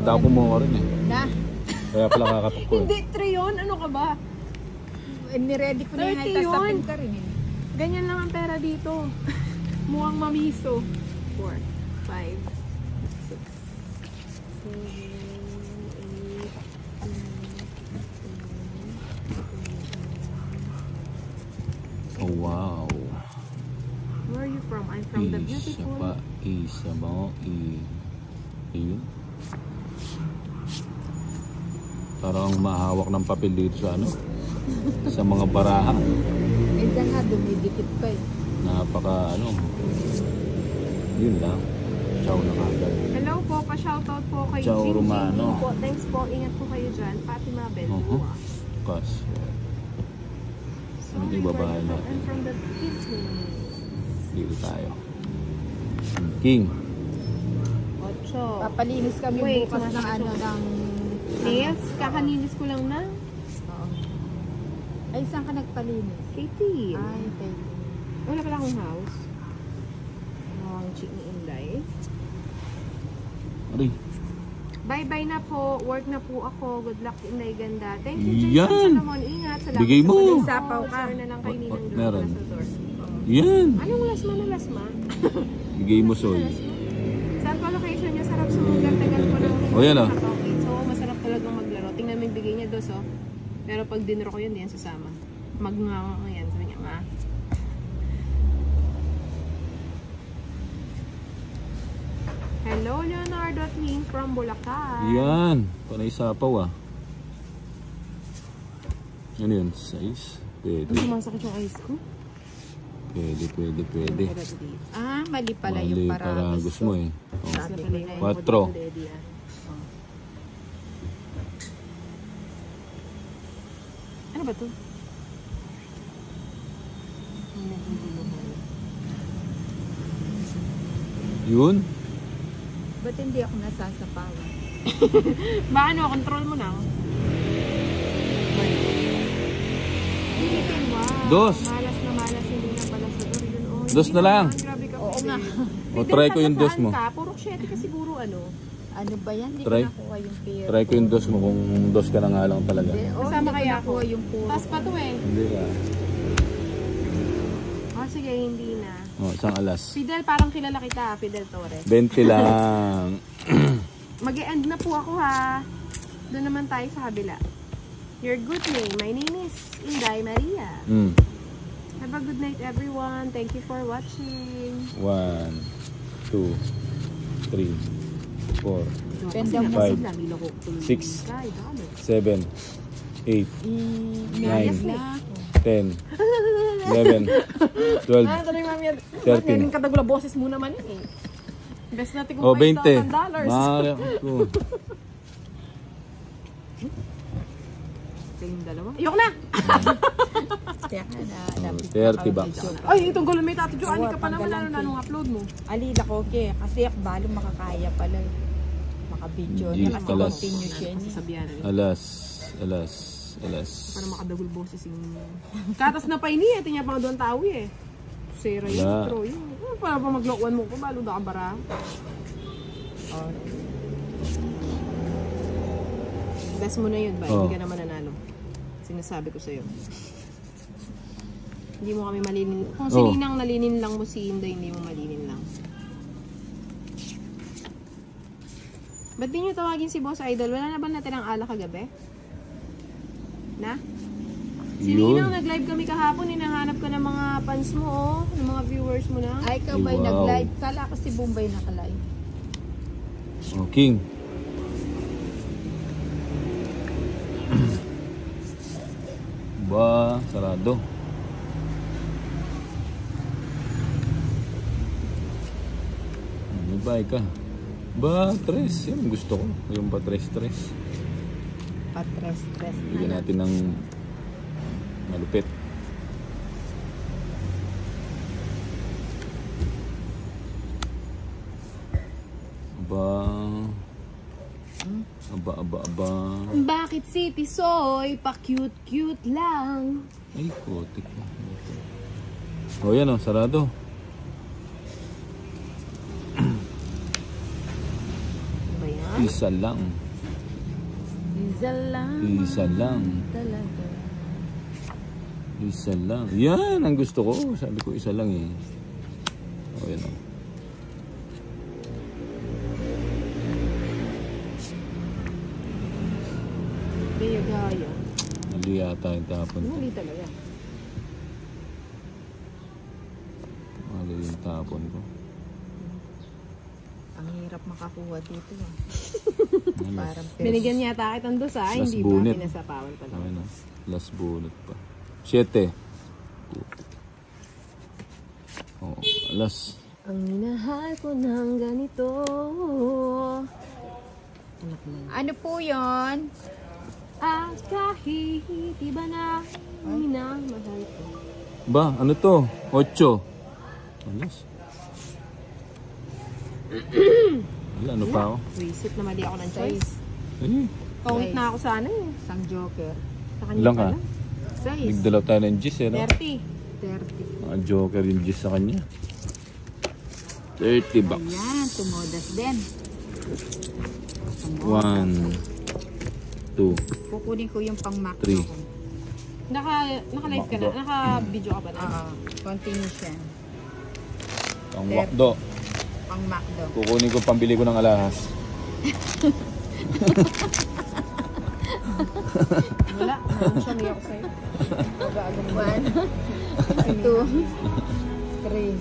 Balita ko mo rin eh. Na? Kaya pala kakatok ko eh. Hindi, 3 yun. Ano ka ba? Niready ko na yung 30 yun. tapin ka rin eh. Ganyan lang ang pera dito. Mukhang mamiso. 4, 5, 6, 7, 8, 9, 10. Oh wow. Where are you from? I'm from the beautiful. Isa ba? Ayun. Parang mahawak ng papel dito sa ano? Sa mga baraha. Minsan nga dumidikit pa eh. Napaka ano. Yun lang. Ciao na kagad. Hello po, pa-shoutout po kay Ciao, Jim Romano. Po. Thanks po, ingat po kayo dyan. Fatima Bel. Kas. So, Anong ibabahay natin? I'm from the Disney. Dito tayo. King. 8. Papalinis kami Wait, bukas ng ano ng... Nails, kakalinis ko lang na. Oo. Ay, saan ka nagpalinis? Katie. Ay, thank you. Wala pala akong house. Ang chick ni Inday. Ari. Bye-bye na po. Work na po ako. Good luck, Inday Ganda. Thank you, Yan. Jason Salomon. Ingat. Salamat Bigay mo. sa Sapaw ka. Sorry na lang kayo ninang doon. Meron. Sa door. Yan. Anong lasma na lasma? Bigay mo soy. Saan po location niya? Sarap sumugat. Tagal ko ng... O yan o. So, masarap talagang maglaro. Tingnan mo yung bigay niya dos, oh. Pero pag dinner ko yun, di yan sasama. Yan, sabi niya nga. Hello, Leonardo at Lynn from Bulacan. Yan. Panay sapaw ah. Ano yun? Size? Pwede. Sumasakit yung eyes ko. Pwede. Ah, mali pala Mali, yung paragos mo eh. Oh. Sabi ko na eh. 4. Ano ba to? Yun? Ba't hindi ako nasasapawan? Ba ano, control mo na. Pilitin mo. Dos. Malas na malas, hindi na pala sa door. Yun, oh. Dos na lang. Grabe ka. Oo nga. O try ko yung dos mo. Puro 7 ka siguro ano. Ano ba yan? Hindi Try. ko nakuha yung pera. Try ko yung dos mo kung dos ka na nga lang talaga. Kasama kaya ako. Nakuha yung puro. Taas pa to eh. Hindi ka. Oh, sige, hindi na. Oh, isang alas. Fidel, parang kilala kita, Fidel Torres. 20 lang. Mag-e-end na po ako ha. Doon naman tayo sa kabila. Your good name. My name is Inday Maria. Have a good night everyone. Thank you for watching. 1, 2, 3, 4, Ganda mo 5, sila, niloko. 6, Ay, dami. 7, 8, Inayos 9, na ako. 10, 11, 12, Ah, tuloy mami. 13. Ngayon katagula boses mo naman yun eh. Best natin kung Oh, 20. $5,000. Mahal ko. Kayong dalawa. Ayoko na! Teka na. Oh, 30 bucks. Ay, itong gulo may tato Jo. Ani ka pa naman ano na nung upload mo. Alila ko, okay. Kasi akbalo makakaya pala. Makabidyo G, niya kasi alas. continue siya niya. Sasabihan na. Alas. Para makadagol boses yung... Katas na pa ini eh. Tinya pa nga doon tao eh. Sira yun. Wala. Intro yun. Para pa maglokwan mo ko. Balo na ka bara. Oh. Best mo na yun ba? Oh. Hindi ka naman nanalo. Sinasabi ko sa'yo. Hindi mo kami malinin. Kung si Oh. Ninang nalinin lang mo si Inday, hindi mo malinin lang. Ba't di nyo tawagin si Boss Idol? Wala na ba natin ang ala kagabi? Na? Si Yun. Ninang nag-live kami kahapon. Hinahanap ka ng mga fans mo, oh. Ng mga viewers mo na. Ay, ikaw ba'y Wow. nag-live? Kala ko si Bombay naka-live. Oh, King. Ba, sarado. May buy ka. Ba, tres. Yan gusto ko. Yung ba, tres. Patres-tres Bigyan na. natin ng malupit. Aba. Bakit si Tisoy pa-cute-cute lang? Ay, kotik. O yan o, sarado. Ba yan? Isa lang. Isa lang. Isa lang. Talaga. Isa lang. Yan ang gusto ko. Sabi ko isa lang eh. O yan o. Kaya gaya. Mali yata yung tapon ko. Mali talaga. Mali yung tapon ko. Ang hirap makakuha dito. Ah. Alas. Parang Binigyan yata kitang dosa, Last hindi bunit. ba? Pinasapawan pa lang. Ayan na. Last bullet pa. 7. Oh, alas. Ang minahal ko ng ganito. Anak mo. Ano po yun? At kahit iba na minamahal ko. Ba, ano to? 8. Alas. Wala, ano pa ako? Visit na mali ako ng choice. Eh, Count na ako sana eh. Isang joker. Sa kanya ilang ka? pala. 6. Nagdalaw tayo ng gis eh, no? 30. 30. Mga joker yung gis sa kanya. 30 bucks. Ayan, tumodas din. 1, 2, Kukunin ko yung pang macro. 3. ko. Naka-live ka na? Makdo. Naka-video ka pa na? Oo. Continuation. Pang wakdo. Pang macdo. Kukunin ko pambili ko ng alahas. Wala. Naman siya niya ako sa'yo. 1, 2, 3,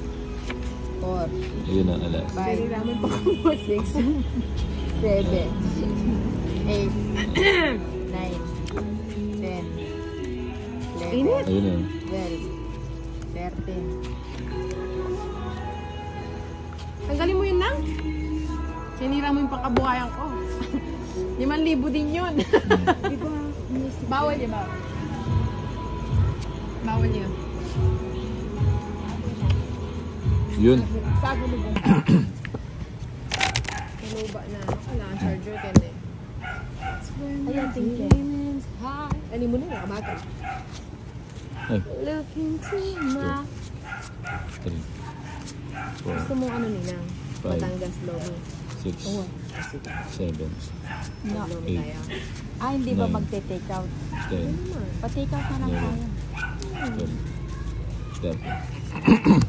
4, Ayun ang alahas. 5, Naman pa ko 6, 7, 8, 9, 10, 11, Init. Ayun eh. 12, 13. Tanggalin mo yun lang. Sinira mo yung pangkabuhayan ko. 5,000 din yun. Bawal yun, bawal. Bawal yun. Yun. Sagulubong. Kaluba na. Kailangan charger ka na eh. Ayan, tingin. Ano mo na, nakabagal. Ay, Look into my... 3, 4, Gusto mo ano nilang? Five. Batangas Lomi. 6, 7, No. Lomi Eight. tayo. Hindi ba 9, magte-take out? 10, Pa-take out na lang Eleven. tayo. 12, 13.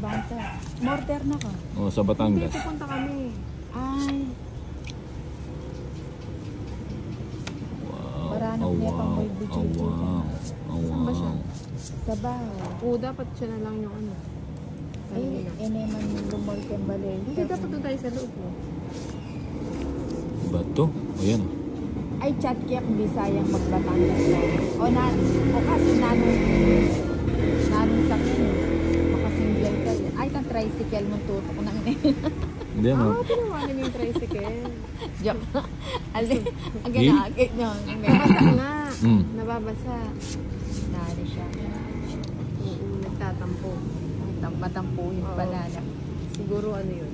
Banta. Mortar na ka. Oh, sa Hindi, Batangas. pupunta kami. Ay, Wow. Baranang Oh, niya pang wow. may Oh, budget. wow. Oh, Saan ba siya? wow. sa bahay. Oo, dapat siya na lang yung ano. Ay, eneman lumol kang balay. Hindi, dapat doon tayo sa loob. Oh. Bato? O yan. Ay, chat kaya kung Bisayang magbatangas lang. O kasi nanong sakit. Makasingle ka. Ay, kang tricycle mong tutok ng Hindi mo. Tinawanan yung tricycle. Joke. Alin, ang Eh? ganaagit nyo. Nabasa nga. Mm. Nababasa. Nari siya. Oo, nagtatampo. Matampuhin Oo. pala na. Siguro ano yun.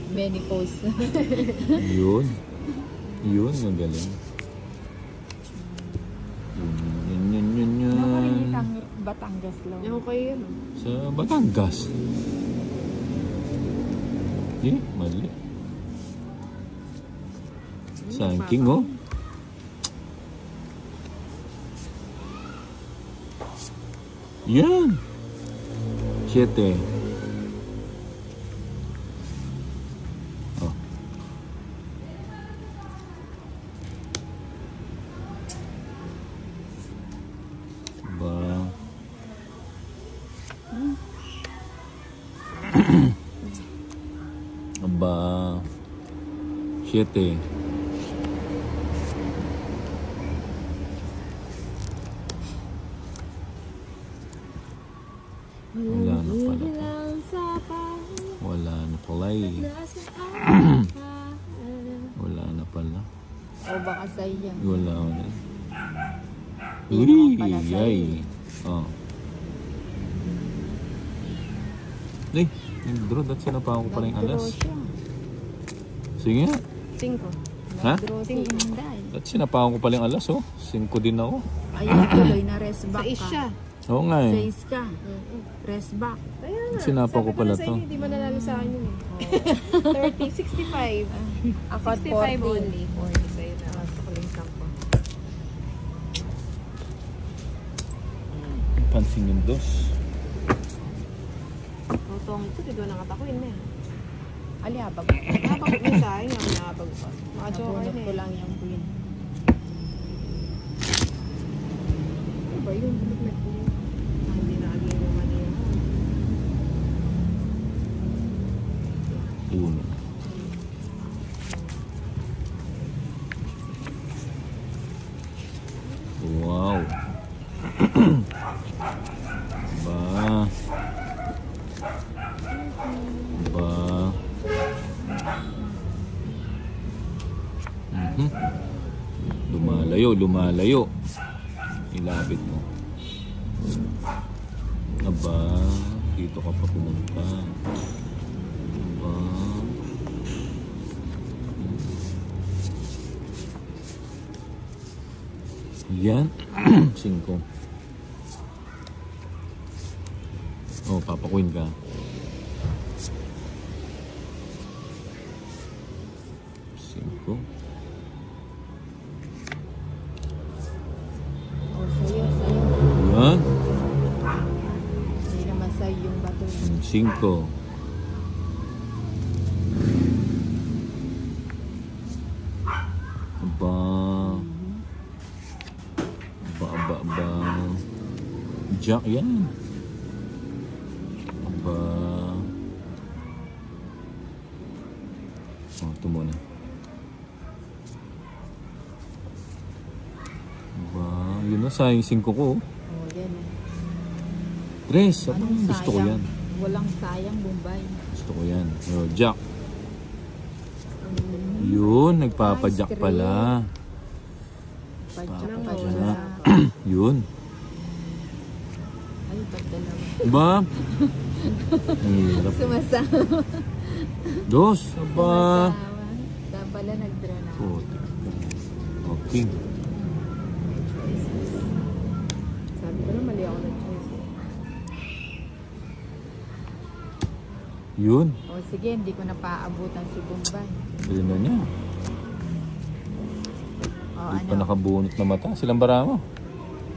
Menopause. Yun. Yun, magaling. Yun. Nakarinig ang Batangas lang. Yung kayo yun. Sa Batangas. Eh, mali. Sangking, oh. Yan. 7. Oh. Ba. Aba. 7. Wala na pala. Lang sa pangit Wala na pala eh. na sa Wala na pala. O baka sa iya. Wala na. Hindi naman Uy, pala sa'yo. ay. Oh. Ay, nag-draw. That's sinapa ko pala yung alas. Nag-draw siya. Sige nga. 5. Ha? Nag-draw si Inday. That's sinapa ko pala yung alas, oh. 5 din ako. Ayun, tuloy na rest Sa back is ka. siya. Oo nga eh. Face ka. Press back. Kaya nga. Sinapa ko pala to. Hindi mo nanalo sa akin yun eh. 30, 65. Ako 65 40. only. 40 sa'yo na. Gusto ko lang 10. Pansin yung dos. Totong ito, di doon nakatakuin na eh. Alihabag. Habang may sayang yung nabag pa. Makajoke Nabunot na ko eh. lang yung queen. Ano ba yun? Bulugmet ko yun. Hindi na agay mo manila. Uno. Wow. Ba. Ba. Lumalayo, lumalayo. Ilapit mo. Aba, dito ka pa pumunta. Aba. Yan. 5. Oh, papakuin ka. 5. Oh, sa'yo, sa'yo. Yan. Hindi naman sa'yo yung bato. 5. Aba. Aba. Jack yan. Aba. Oh, ito muna. Aba. Yun na, sayang 5 ko. Oh, yan eh. Tres, aba, Anong gusto ko sayang? yan. Walang sayang, Bombay. Gusto ko yan. Oh, Jack. Yun, nagpapadyak Nice, pala. Padyak, Nang padyak. Yun. Ay, pagdalawa. Ba? Ang hirap. Sumasama. Dos, aba. Sumasama. Saan pala nag-draw na? Puti. Okay. Sabi ko na mali ako ng choice eh. Yun. O sige, hindi ko na paaabutan si Bombay. Yun na niya. O Hindi pa ano? nakabunot na mata. Silang bara mo?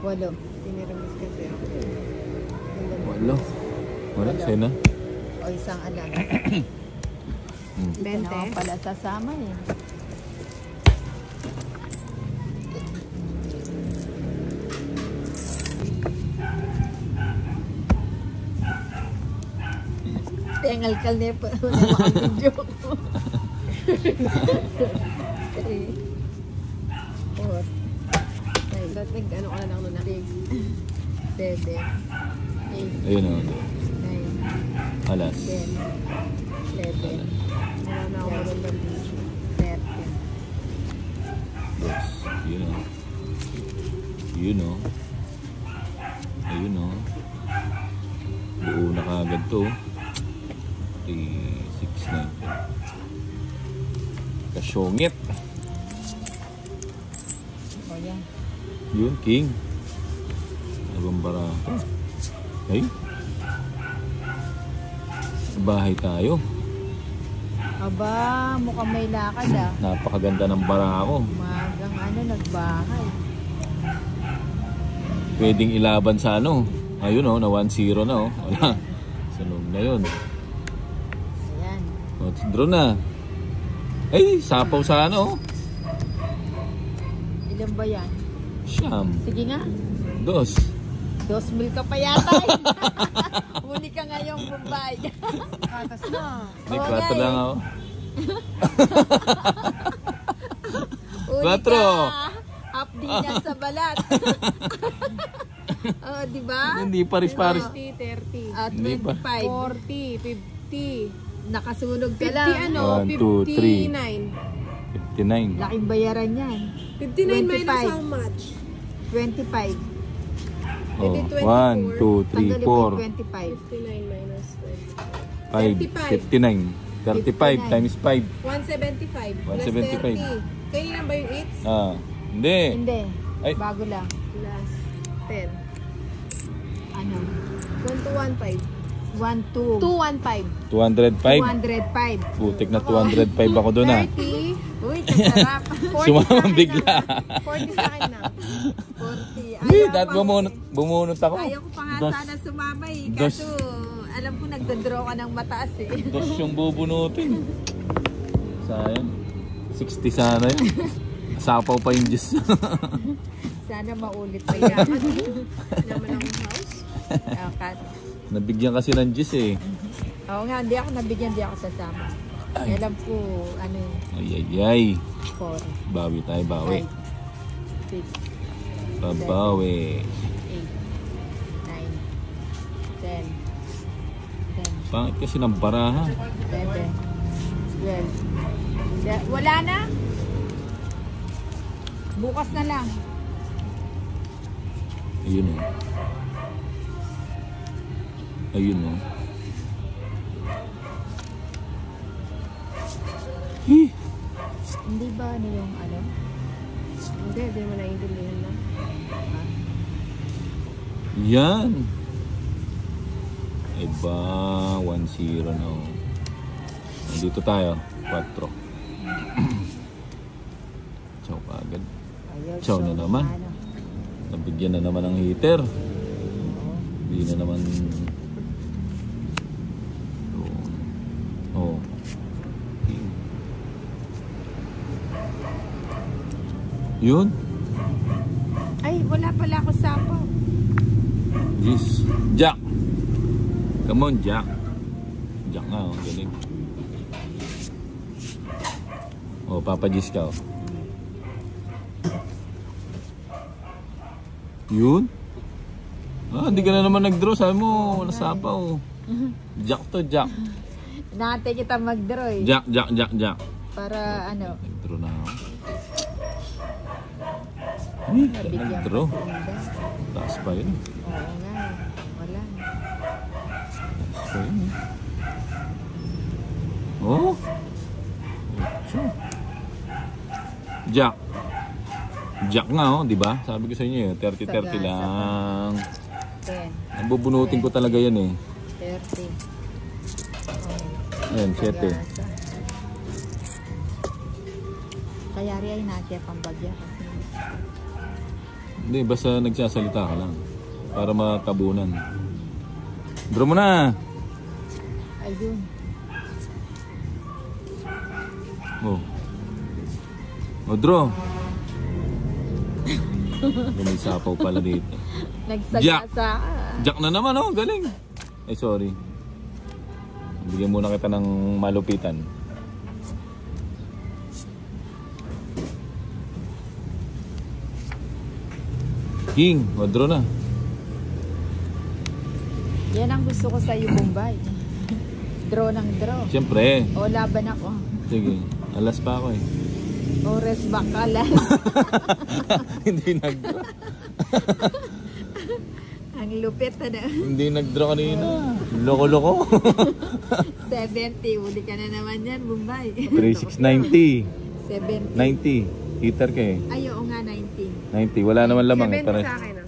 8. Tiniramis kasi ako. Wala. Wala, sa'yo na. O isang alam. Hmm. Hindi ko naman pala sasama eh. Tengal kalne pa. Nakakabidyo ko. 3. 4. Dati nag-ano ka na lang nun na. 7. 8. Ayun o. 9. Alas. 10. 11. Wala na ako magandang video. 13. Dos. Yun o. Yun o. Ayun o. Buo na kagad to. 3, 6, 9. Kasyongit. O yan. Yun, king. Abang bara. Ay. Sa bahay tayo. Aba, mukhang may lakad ah. Napakaganda ng bara ko. Umagang ano, nagbahay. Pwedeng ilaban sa ano. Ayun o, na 1-0 na o. Wala. Sa loob na yun. Ayan. O, draw na. Ay, sapaw sa ano. Ilan ba yan? Siyam. Sige nga. 2. 2,000 ka pa yata eh. Huli ka ngayong Bombay. Katas na. May Oo 4 nga lang eh. ako. Huli 4. ka. Up din yan sa balat. Oh, di ba? Hindi paris-paris. 30, 30. At Hindi pa. 25. 40, 50. Nakasulog ka 50 lang. ano? 1, 2, 3. 59. 59. Laking bayaran yan. 59 minus 25. how much? 25. Oh, Edi 1, 2, 3, Tanggalin mo 4, yung 25. 59 minus 5, 59. 35 times 5. 175. 175. 30. Kanina ba yung 8? Ah, hindi. Hindi. Ay. Bago lang. Plus 10. Ano? 1215. 1, 2. 215. 205? 205. Putik na 205 ako doon ah. 30. Uy, kasarap. 40 Sumamang bigla. 40 sa akin na. 40. Hindi, dahil bumunot ako. Ayaw ko pa nga sana sumama eh. Kaso, alam ko nagdadraw ka ng mataas eh. Dos yung bubunutin. Sayang. 60 sana yun. Sapaw pa yung juice. Sana maulit pa Kaya yan. naman ang house. Nabigyan kasi ng juice eh. Oo nga, hindi ako nabigyan, hindi ako sasama. Alam ko, ano yun, Ay. 4, Bawi tayo, bawi. 5, 6, Babawi. 8, 9, 10, 10, Pangit kasi ng baraha. 11, 12. Wala na? Bukas na lang. Ayun o. Ayun o. Hindi ba ano yung ano? Hindi mo naiintindihan na. Yan. Iba. 1-0 na o. Nandito tayo. 4. Chow ka agad. Chow na naman. Ano? Nabigyan na naman ng heater. Hindi na naman. Oh. Yun. Ay, wala pala ako sapaw. Jeez. Jack. Come on, Jack. Jack nga, oh. Galing. Oh, Papa Jeez ka, oh. Yun. Hindi ka na naman nag-draw. Sabi mo, wala sapaw. Jack to, Jack. Nante kita mag-draw eh. Jack. Para ano. Nag-draw na ako. Nabigyan Nag-draw. ko si Inday. Taas pa yun. Oo nga eh. Wala. Taas pa yun. Oh. Jack. Jack nga oh, di ba? Sabi ko sa inyo, 30-30 lang. 10. Ang bubunutin ko talaga yan eh. 30. Ayan, 7. Kaya rin ay nasya pang bagya. Hindi, basta nagsasalita ka lang. Para matabunan. Draw mo na! Ayun. Oh. Oh, draw! May sapaw pala dito. Nagsagasa. Jack na naman oh, galing. Ay sorry. Bigyan muna kita ng malupitan. King, draw na. Yan ang gusto ko sa iyo, Bombay. Draw ng draw. Siyempre. O laban ako. Sige, alas pa ako eh. Ores bakalan. Hindi nag-draw. Ang lupit na. Hindi nag-draw kanina. Loko-loko. 70. Uli ka na naman yan, Bombay. 3690. 70. 90. Heater ka eh. Ay, oo nga, 90. 90. Wala naman lamang. 70 sa akin ah.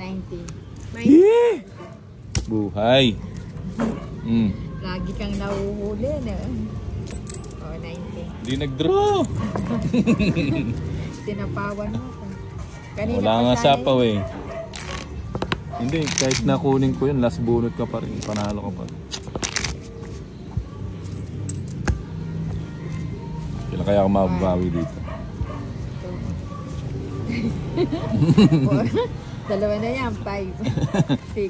90. Yeah! Buhay. Lagi kang nahuhuli, no? O, 90. Hindi nag-draw. Sinapawan mo ko. Kanina Wala pa nga sana sapaw eh. Hindi, kahit nakunin ko yun, last bunot ka pa rin. Panalo ka pa rin. Kailan kaya ako mababawi dito? Dalawa na yan, 5, 6,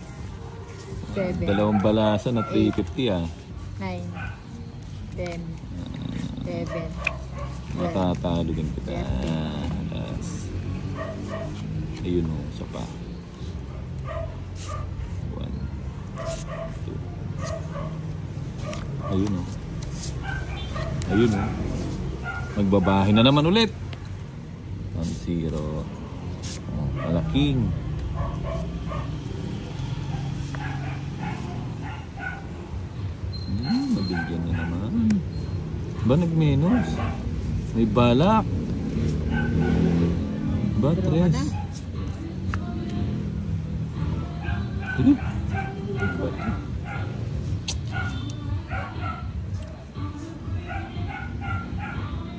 7, Dalawang balasa na 350 ah. 9, 10, 11, 12. Matatalo din kita. Alas. Ayun o, isa pa. 1, 2. Ayun o. Ayun o. Magbabahay na naman ulit. 1-0. Oh, malaking. Nabigyan na naman. Ba nag-menos? May balak. Ba, 3. Sige.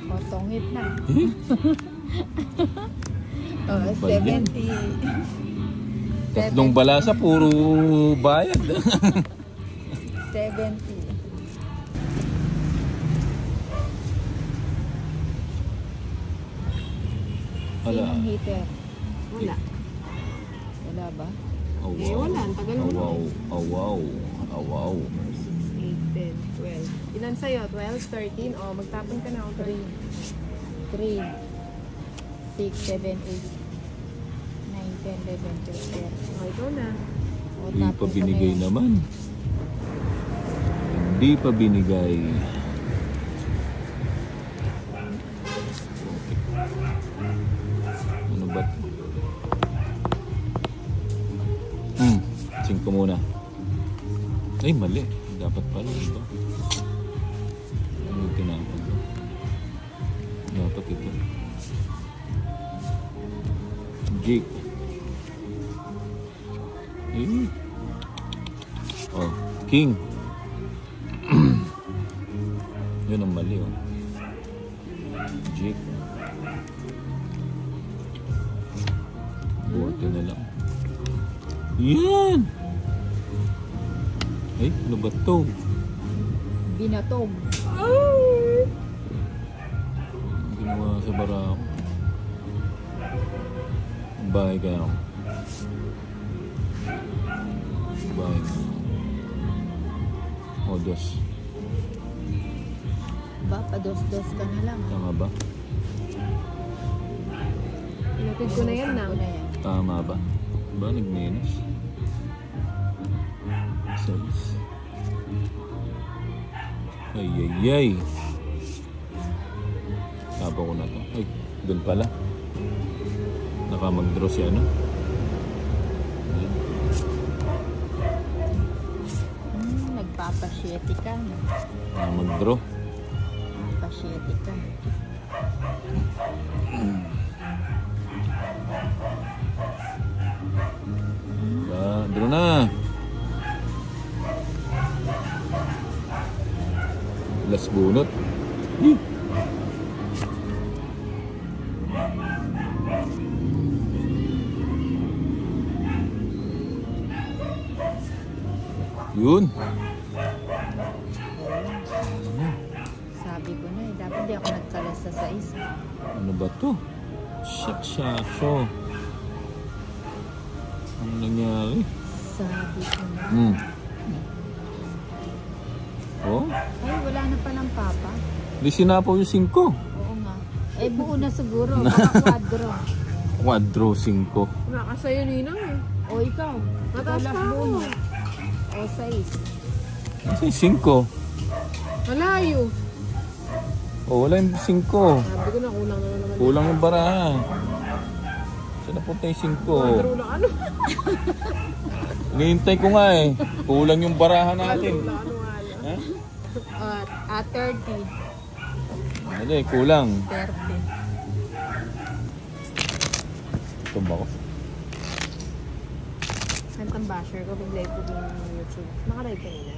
O, tongit na. Eh? O, ba yan? 70. Tatlong balasa, puro bayad. 70. Wala. Sinong heater? Wala. Wala ba? Oh, Eh, wala. Ang tagal mo wow. Oh, wow. Oh, wow. 6, 8, 10, 12. Ilan sa'yo? 12, 13? O, magtapon ka na. 3, 3, 6, 7, 8, 9, 10, 11, 12, 13. O, ikaw na. O, Hindi pa tapos ko binigay na yan. naman. Hindi pa binigay. Ano ba? 5 muna. Ay, mali. Dapat pala ito. Ano tinapon ko? Dapat ito. Jig. Eh. Oh, king. Yun ang mali, oh. Jig. Bote na lang. Yan! Ay, ano ba ito? Binatog. Ginawa sa barako. Bahay kaya ako. Bahay na. O, dos. Ba, pados-dos ka na lang. Tama ba? Pinatid ko na yan na. Ko na yan. Tama ba? Ba, nag-minus? 6. Ay, ay, ay. Tapa ko na to. Ay, doon pala. Naka mag-draw si ano. Ayan. Nagpapasyete ka. Naka mag-draw. Nagpasyete ka. Draw na. Last bunot. Yun. Sabi ko na eh, dapat di ako nagkalas sa 6. Ano ba to? Shak-shak-sho. Ano nangyari? Sabi ko na. Oh? Ay, wala na palang papa. Di sinapaw yung 5. Oo nga. Eh, buo na siguro. Baka quadro. Quadro 5. Wala ka sa'yo, Ninang eh. O ikaw. Mataas Ikaw pa lang ako. buo. O 6. Kasi 5. Malayo. Oh, wala yung 5. Sabi ko na, kulang na naman. Kulang yung baraha. Saan napunta yung 5? Quadro lang ano. Hinihintay ko nga eh. Kulang yung baraha natin. Kulang ano nga. Ha? At 30. Ano eh, kulang. 30. Tumba ko. Kantang basher ko, pag-live ko din yung YouTube. Naka-live ka nila.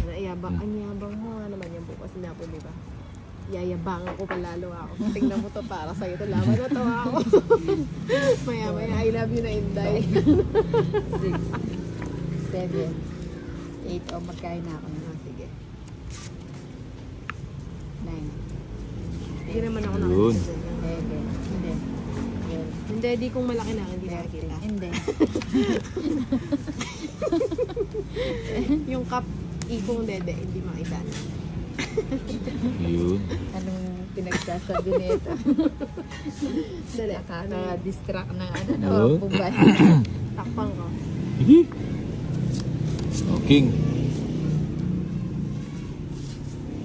Naiyabang, ang yabang mo nga naman yung bukas na po, di ba? Yayabangan ko palalo ako. Tingnan mo to para sa'yo. Ito laban na tawa ako. Maya-maya, I love you na Inday. 6. 7. 8. O, magkain na ako na. Sige. 9. Hindi naman ako Yun. nakakita dyan. 11. Hindi. 12. Hindi, di kung malaki na, hindi nakikita. Hindi. Yung cup, ikong dede, hindi makita. Yun. Anong pinagsasabi nito? Dali, Na-distract na ano, No. no? Bubay. takpang ko. Hihi. Oh, king.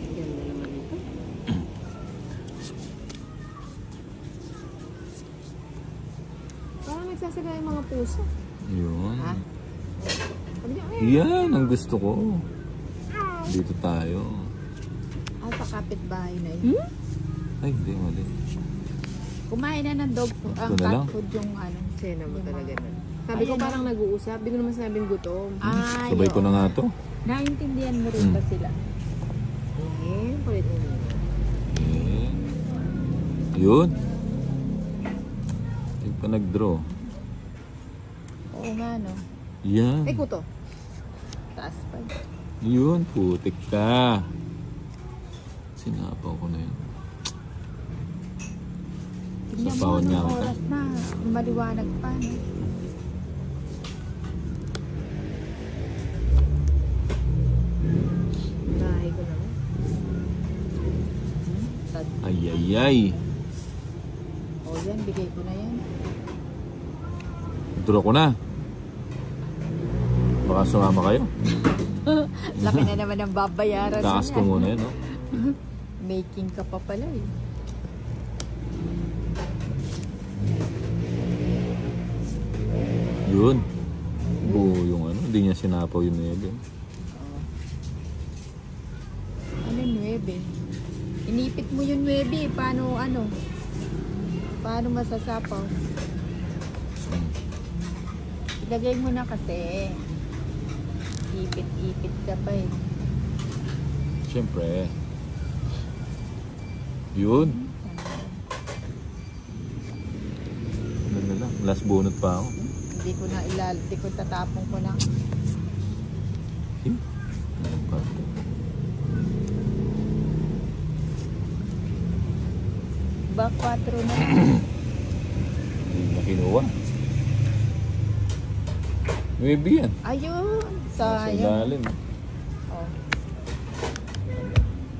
Ganda naman ito. Parang nagsasala yung mga puso. Yun. Ha? Sabi niya, ay, Yan ang gusto ko. Dito tayo. Sa kapitbahay na yun. Ay, hindi, mali. Kumain na ng dog food. Ang Ito na cat lang. food yung ano. sena mo Yung talaga mga- nun. Sabi ko parang nag-uusap. Hindi ko naman sinabing gutom. Ay, Sabay ko na nga to. naintindihan mo rin ba sila? Kulit mo. Yun. Hindi pa nag-draw. Oo nga, no? Yan. Ay, kuto. Taas pa. Yun, putik ka. Sinapaw ko na yun. Tingnan mo Sapawan niya anong kita. oras na. Maliwanag pa, no? Nahay ko naman. Ay, ay, ay. O yan, bigay ko na yan. Draw ko na. Baka sumama kayo. Laki na naman ang babayaran Taas ko muna yun, no? Making ka pa pala eh. Yun. Buo yung ano. Hindi niya sinapaw yung 9. Ano 9? Inipit mo yung 9. Paano ano? Paano masasapaw? Ilagay mo na kasi. Ipit-ipit ka pa eh. Siyempre. Yun. Ano na lang. Last bunot pa ako. Hindi ko tatapong ko na. Ano pa? Ba 4 na. Hindi na kinuha. 9 yan. Ayun. Sa Sayang. ilalim. Oh,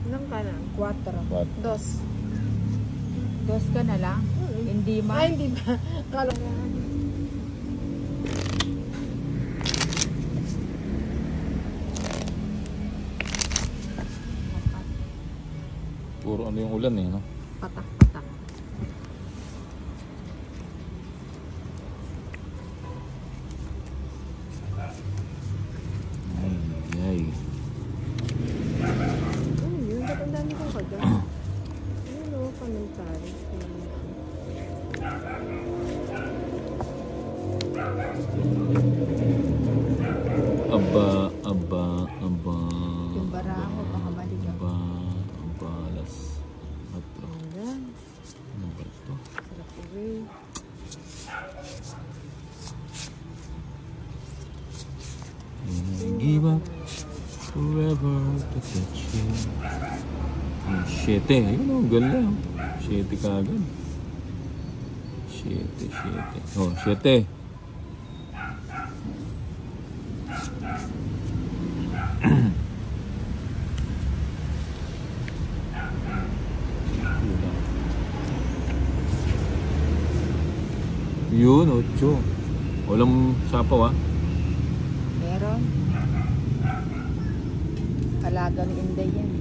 Ilang ka na? 4. 2. 2 ka na lang? Hindi ma. Ay, hindi ba? Kala ko. Puro ano yung ulan eh, no? Patak-patak. Ay, ay. Ano yun? Ba't ang dami kong kagat? Ano, commentary. Aba. Yung baraho, baka maligaw. Aba, alas 4. Ayan. Ano ba ito? Sarap away. Give up forever to touch you. 7. Ayun o, gala. 7 kagad. 7. Oh, 7. Yun, 8. Walang sapaw, ah. Meron. Kalagang Inday yan.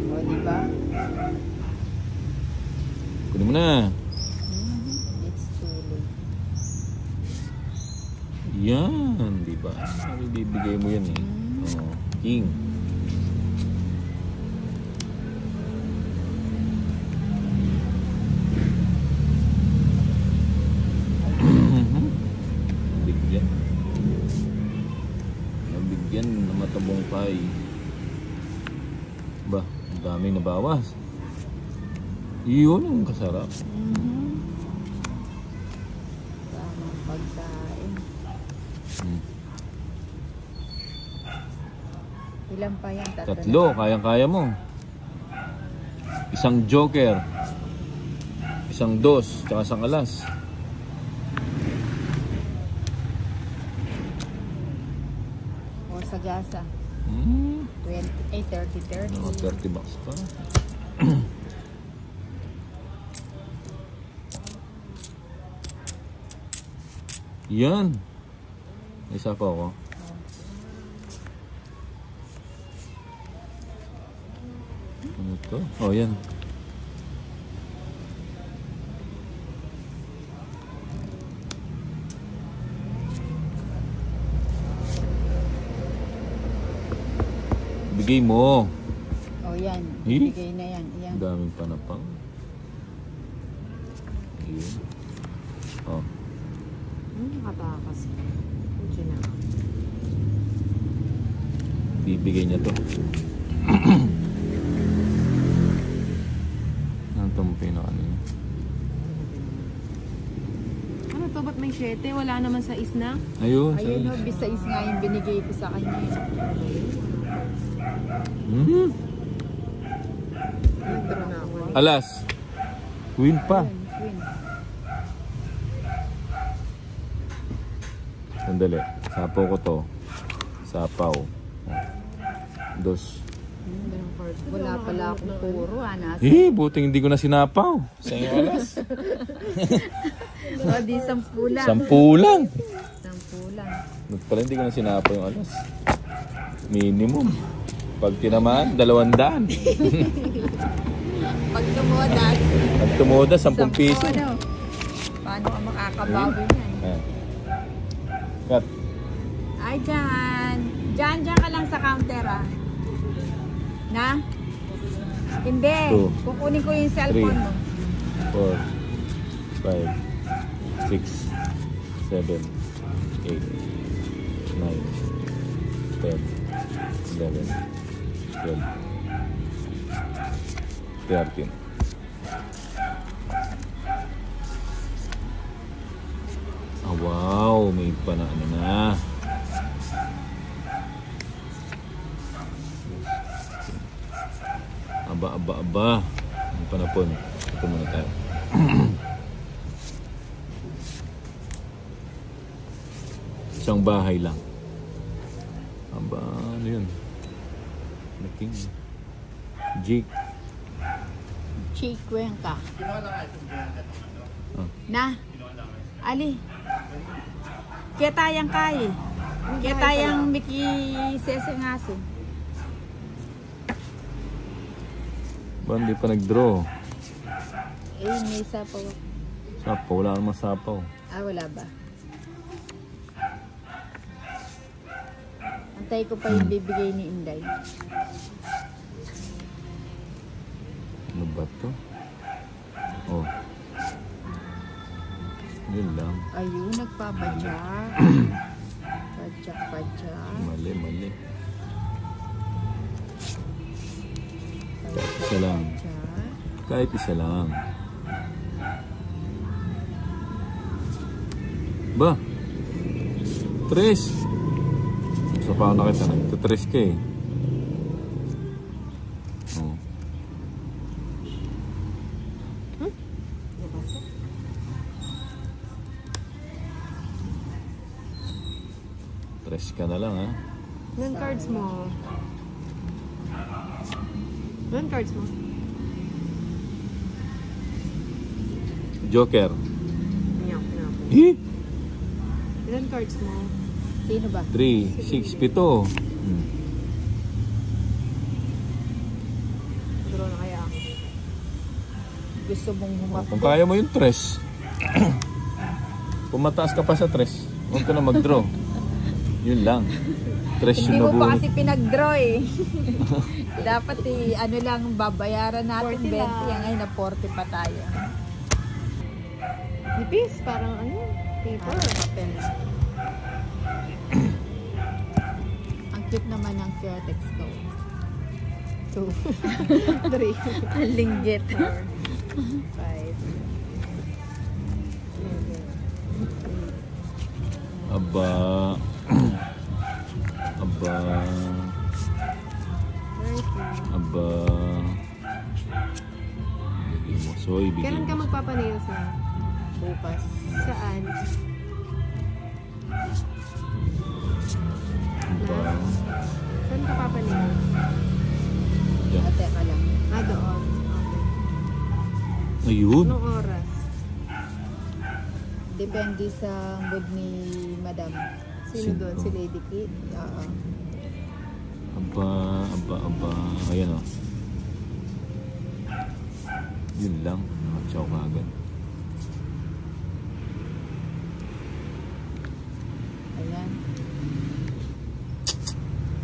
O, diba? Kunin mo na. It's too late. Yan, di ba? Sabi, bibigay mo yan eh. Oh, king. Nabigyan. Nabigyan na matabungkay. Ba, ang daming nabawas. Iyon ang kasarap. Tamang pagkain. Ilan pa yan? 3, kayang-kaya mo. Isang joker. Isang 2, tsaka isang alas. O, sagasa. 30. Oh, 30 bucks pa. Yan. Isa pa ako. Ano to? Oh, yan. Bigay mo. O, yan. Eh? Bigay na yan. Yan. Ang daming panapang. Ayun. Oh. Nakatakas. Puchi na. Bibigay niya to. Ano itong pinaka niya? Ano to? Ba't may 7? Wala naman sa isna? Ayun. Ayun o, bisais nga yung binigay ko sa kanya. Nag-draw na ako. Alas. Queen pa. Queen. Sandali. Sapaw ko to. Sapaw. Dos. Wala pala akong puro, Anas. Buting hindi ko na sinapaw. Sa iyo alas. O, di 10 lang. 10 lang. 10 lang. Ba't pala hindi ko na sinapaw yung alas? Minimum. Pag tinamaan, 200. Pag tumudas. Pag tumuda, 10 piso. Ano? Paano ka makakabawi yan? Cut. Ay, dyan. Dyan ka lang sa counter, ah. Na? Hindi. 2, Kukunin ko yung cellphone mo. 4, 5, 6, 7, 8, 9, 10, 11, 12, 13. Oh, wow, may ano na. Aba. Ang panapon. Ito muna tayo. Isang bahay lang. Aba, ano yun? Laking. Jake. Chikwengka. Ah. Na? Ali. Kaya tayang kay. Kaya tayang Miki Sesengaso. Ba, hindi pa nag-draw. May sapaw. Sapaw, wala namang sapaw. Ah, wala ba? Antay ko pa yung bibigay ni Inday. Ano ba to? Oh. Yun lang. Ayun, nagpabadya. Padya. Mali. Isa lang. Kahit isa lang. Ba? 3. So paano na kita? Ito 3 ka eh. Oh. Tres ka na lang ha. Ilan cards mo? Ilan cards mo? Joker. Iyak. Ilan cards mo? Sino ba? 3, 6, 7. Draw na kaya ako. Gusto mong humapit? Kung kaya mo yung 3. Kung mataas ka pa sa 3, huwag ka na mag-draw. Yun lang. 3 Hindi yung mo pa nabuhay. kasi pinag-draw eh. Dapat ano lang, babayaran natin 40 20. lang. Ngayon na 40 pa tayo. Nipis, parang ano? Paper. Papel. Ang cute naman ng Curetex ko. 2, 3, Ang linggit. 4, 5, 6, 7, 8. Aba. Bigyan mo. Soy, bigyan Kailan ka mo. magpapanails na? Bukas. Saan? Aba. Saan ka papanails? Yan. Teka lang. Doon. Okay. Ayun. Anong oras? Depende sa mood ni Madam. Sino doon? Si Lady Kid. Oo. Aba. Ayan o. Yun lang. Nakatsaw ka agad. Ayan.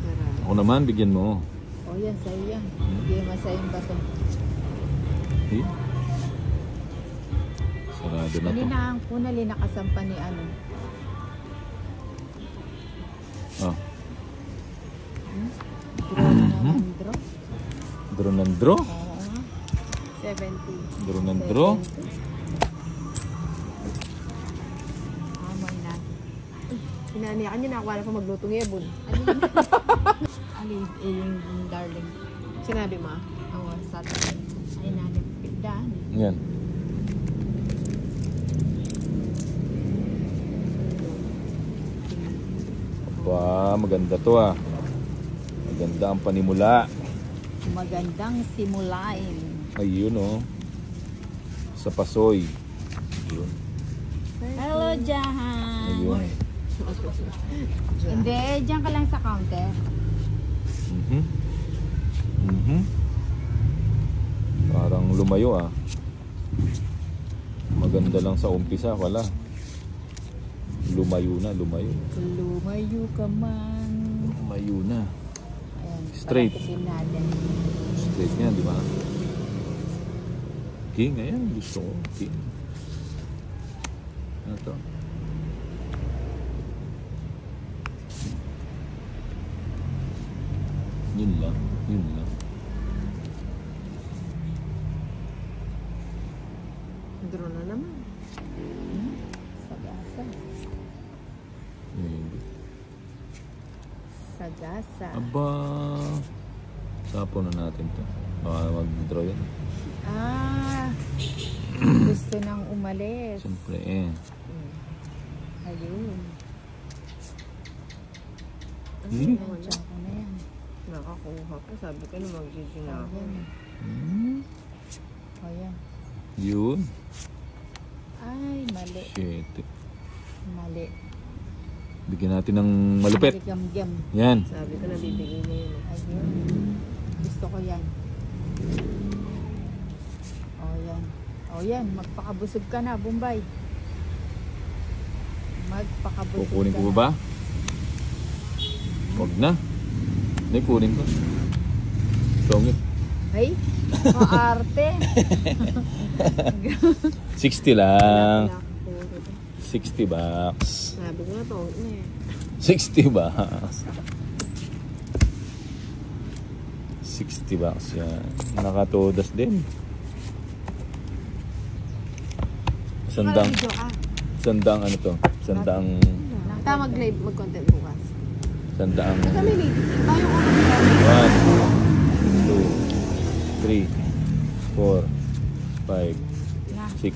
Sarap. Ako naman, bigyan mo. O yan, sa'yo yan. Hindi masayang bato. Eh? Sarado Sigurado na to. Linahan ko na linakasampa ni ano. Oh. Draw naman, draw. Draw ng draw. Oo. 70. Draw ng draw. Amoy na. Hinaniyakan niya, nakakuha na pa maglutong yebon. Alin, yung darling. Sinabi mo? Oo, Saturday. Ay, nanin, pigdaan. Yan. Aba, maganda to ah. Maganda ang panimula. Magandang simulain. Ayun oh. Sa pasoy. Ayun. Hello, Jahan. Ayun. Hindi, dyan ka lang sa counter. Mhm. Mhm. Parang lumayo ah. Maganda lang sa umpisa pala. Lumayo na, lumayo. Lumayo ka man. Lumayo na. Ayan, Straight. palatikin natin. Straight niya, di ba? King, ayan. Gusto ko. King. Ano to? Yun lang. Yun lang. Draw na naman. Sagasa. Yun. Sagasa. Aba. Sapo na natin to. Baka mag-draw yan. Ah, gusto nang umalis. Siyempre eh. Ayun. Hmm? Nandiyan ko na yan. Nakakuha pa. Sabi ko na mag-GG na ako. Ayan. Hmm? Ayan. Yun. Ay, mali. Shit. Mali. Bigyan natin ng malupit. Gam-gam. Yan. Sabi ko na bibigay na yun. Ayun. Gusto ko yan. O yan. O yan. Magpakabusog ka na, Bombay. Magpakabusog Kukunin ka ko na. ba? Huwag na. Hindi, kunin ko. Tongit. Ay, maarte. 60 lang. Nakakuha ko. 60 bucks. Sabi ko na to. 60 bucks. 60 bucks yan. Nakatodas din. Sandang, Video ka. sandang ano to? Sandang, Tama mag-live, mag-content bukas. sandang Ito may lady. Tayo ko mag-live. 1, 2, 3, 4, 5, Na. 6,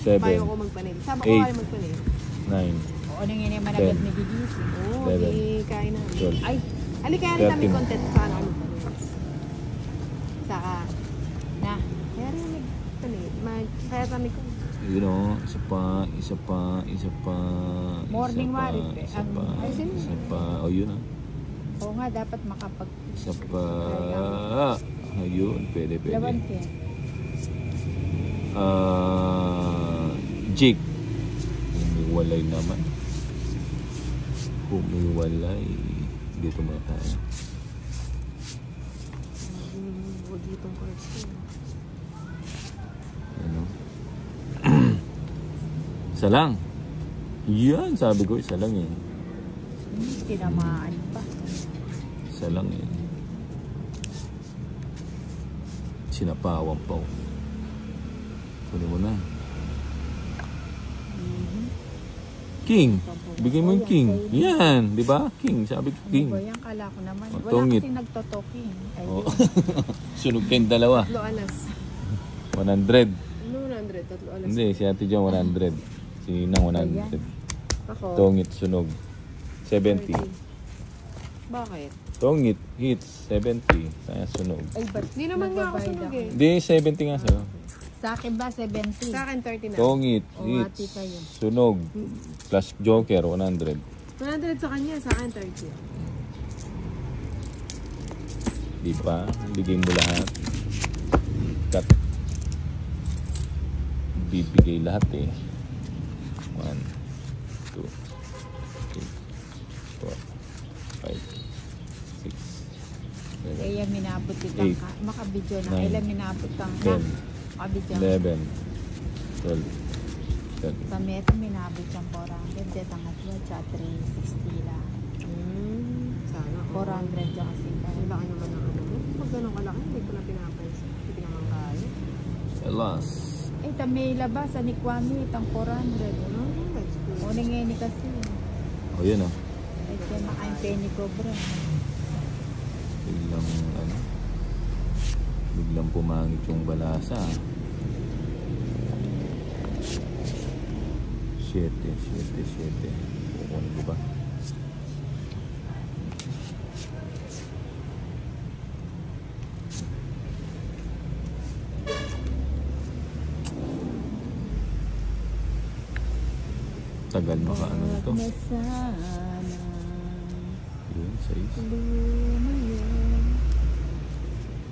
7, Tayo ko magpanil. Sama ko 8. kayo magpanil. 9, O ano nga naman agad ni Bigis. Oo, 11, di kain na. 12, Ay, halika rin kami 13. content sa ano magpanil. Saka, Na. kaya rin magpanil. Kaya kami ko. you know, isa pa, isa pa, isa pa, Morning isa pa, Warrior, isa ang- pa, ay, sino? isa pa, oh yun ah, Oo nga, dapat makapag... isa pa, ayun, pwede, Laban pwede. ka. Jig, humiwalay naman, humiwalay, dito muna tayo, Huwag itong cards ko. ano, isa lang, yan, sabi ko, isa lang eh, Tinamaan pa. isa lang eh, sinapawan pa oh. Kunin mo na. King. Bigay mo yung king. Yan, di ba? King. Sabi ko king. Ano ba yan? Kala ko naman. O, Wala tungit. kasi nagtotoking. Ayun. Oh. Sunog kayong dalawa. Tatlo alas. 100. Ano 100? Tatlo alas. Hindi, si Ate John 100. Si Nang 100. Ako. Tongit, sunog. 70. 30. Bakit? Tongit, hits. 70. Kaya sunog. Ay, ba't Hindi naman nga ako nagbabayad sunog ako? eh. Hindi, 70 nga sa'yo. Sa akin ba, 70? Sa akin 30 na. Tongit, O, hits. ati kayo. Sunog. Plus Joker, 100. 100 sa kanya, sa akin 30. Di ba? Bigay mo lahat. Cut. Bibigay lahat eh. 1, 2, 3, 4, 5, 6, 7, Kaya minabot itang Eight. ka. Makabidyo na. Nine. Kailan minabot kang 10, Makabidyo. 11, 12, Sa Meta, minabot siyang 400. Dito ang atwa, tsaka 360 lang. Sana. 400 dyan kasi. Ang laki naman ng ano mo. Pag ganun kalaki, hindi ko na pinapansin. Hindi naman kaya. Alas. Eh, may labas, ni Kwame, itang 400. That's good. Uning ngayon ni kasi. O yun o. Ay, siya makain penny cobra. Biglang ano. Biglang pumangit yung balasa. 7. Kukunin ko ba? Tagal makaano nito. Yun, 6.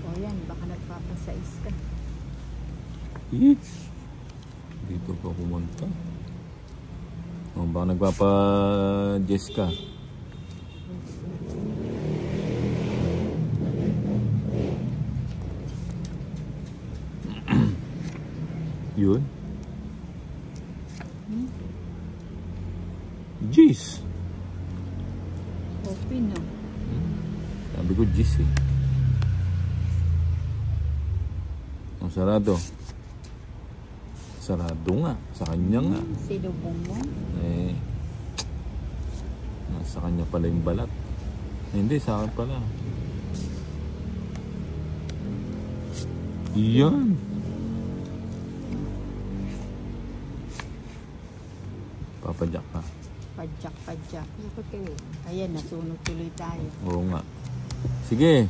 O yan, baka nagpapasais ka. Dito pa pumunta. O, baka nagpapa-Jess ka. Yun. Jess. Open, no? Sabi ko Jess eh. Ang sarado. Sarado nga. Sa kanya nga. Silubong mo. Eh, nasa kanya pala yung balat. Hindi, sa akin pala. Yan. Papadyak ka. Padyak. Dapat kanina. Ayan, nasunog tuloy tayo. Oo nga. Sige.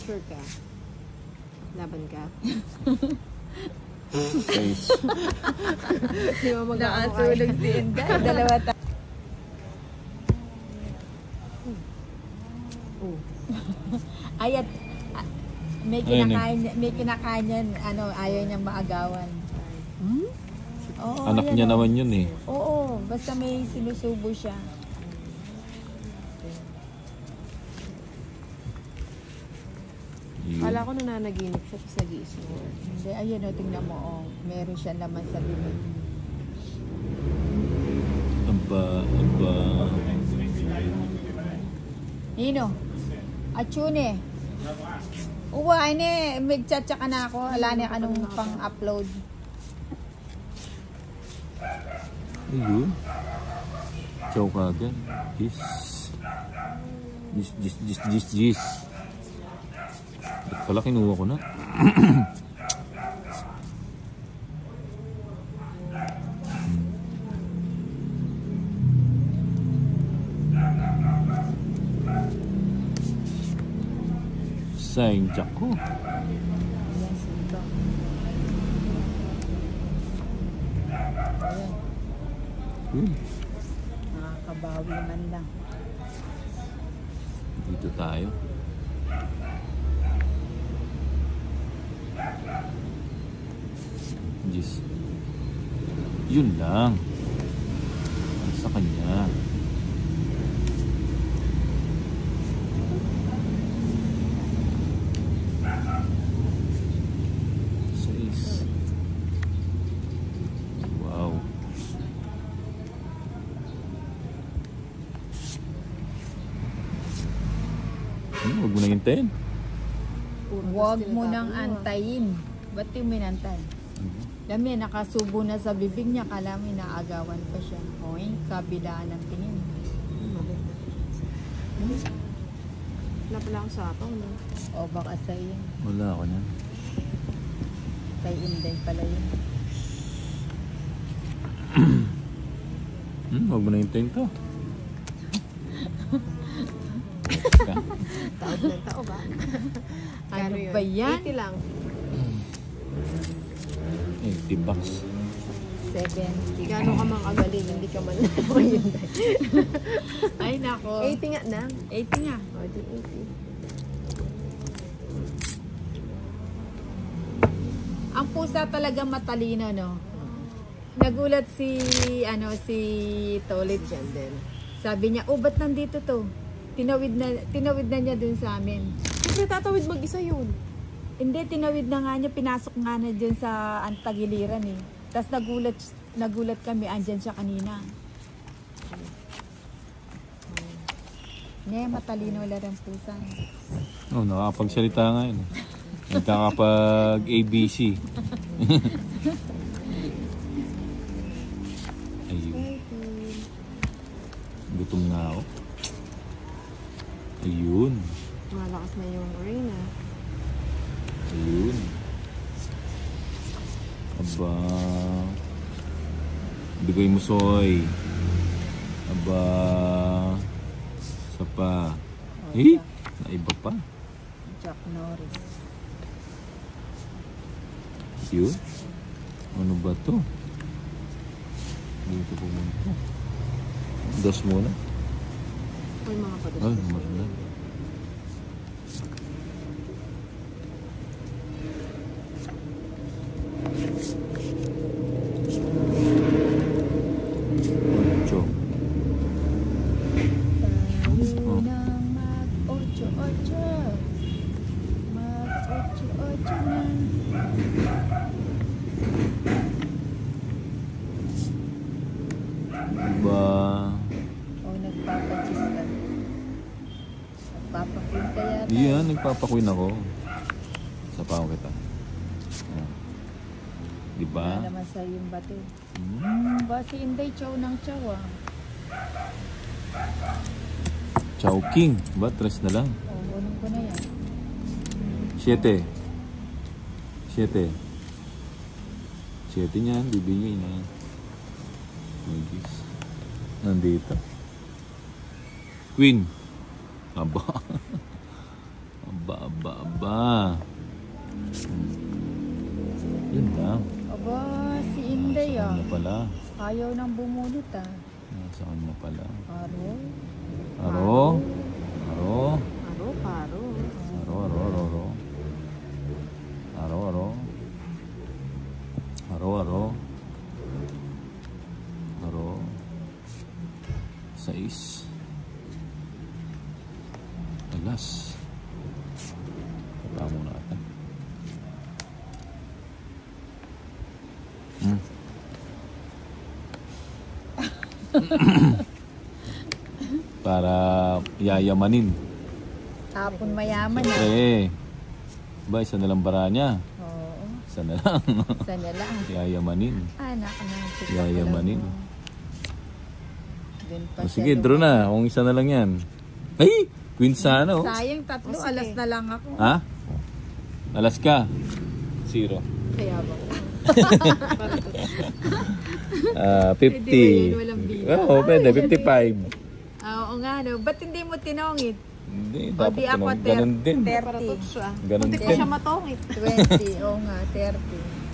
Sure ka? Laban ka? Guys. Di ba Nakasunog si Inday. Dalawa tayo. Ayat, may kinakain yan, ano, ayaw niyang maagawan. Oo, Anak ayan, niya oh. naman yun eh. Oo, basta may sinusubo siya. Yun. Kala ko nananaginip siya sa nag-i-snore. Hindi, ayun o, tingnan mo, oh. Meron siya naman sa bibig. Aba. Nino, Achune. Uwa, ini, mag-chat ka na ako. Ala na anong pang-upload. Ayun. Chow ka agad. Jis. Ba't pala kinuha ko na? Sayang jack ko. Ayan, sito. Ayan, nakakabawi man lang. Dito tayo. Jis. Yun lang. Sa kanya. Wow. Huwag mo na hintayin. Huwag mo nang antayin. Ba't yung minantay? Dami, nakasubo na sa bibig niya. Kala mo, inaagawan pa siya. Oy, kabilaan ng tingin. Wala pala akong sapaw, no? O baka sa iyo. Wala ako na. Kay Inday pala yun. Huwag mo na hintayin to. Taog ng tao ba? Ano yun? ba yan? 80 lang. 80 bucks. 70. Gano'n ka mang kagaling, hindi ka man lang. Ay, nako. 80 nga na. 80 nga. O, di 80. Ang pusa talaga matalino, no? Nagulat si Tolit. Diyan din. Sabi niya, ba't nandito to? Tinawid na niya dun sa amin. Siyempre tatawid mag-isa yun. Hindi, tinawid na nga niya, pinasok nga na dyan sa antagiliran eh. Tapos nagulat kami, andyan siya kanina. Matalino wala rin pusa. Oh, nakakapagsalita nga yun. Nagkakapag-ABC. Ayun. Gutom na ako. Ayun. Malakas na yung rain Ayun. Aba. Bigay mo soy. Aba. Isa pa. Naiba pa. Chuck Norris. Yun. Ano ba to? Dito pumunta. Dos muna. Ay, mga pados. Ay, marami. Ocho. Tayo nang mag-ocho-ocho. Mag-ocho-ocho na. Ba. O nagpapachis ka. Nagpapapunta yata. Yan, nagpapakuin ako. Sa pao kita. Ayan. Diba? Wala naman sa yung bato. Ba si Inday chow ng chow ah. Chowking. Ba? 3 na lang. O, bunong ko na yan. 7. 7 niyan, bibigay na yan. Magis. Nandito. Queen. Aba. Aba. Yun lang. Aba, si Inday ah. Saan na pala? Ayaw nang bumunot ah. Saan na pala? Aro. Aro. Paro. Aro. 6. Alas. Tapa muna ata. Para yayamanin. Tapon mayaman ah. Ba, isa na lang bara niya. Oo. Isa na lang. Isa na lang. Yayamanin. Anak na. Yayamanin. Pa Sige, draw na. Kung isa na lang yan. Ay! Queen sana, oh. Sayang tatlo. Oh, sige. Alas na lang ako. Ha? Alas ka. 0. Kaya ba? 50. Pwede ba yun? Walang bilang. Oo, pwede. 55. Oo nga, no. Ba't hindi mo tinongit? Hindi, O dapat di ako ganun din. 30. Paratot siya. Ganun Hindi din. pa siya matongit. 20. Oo nga, 30.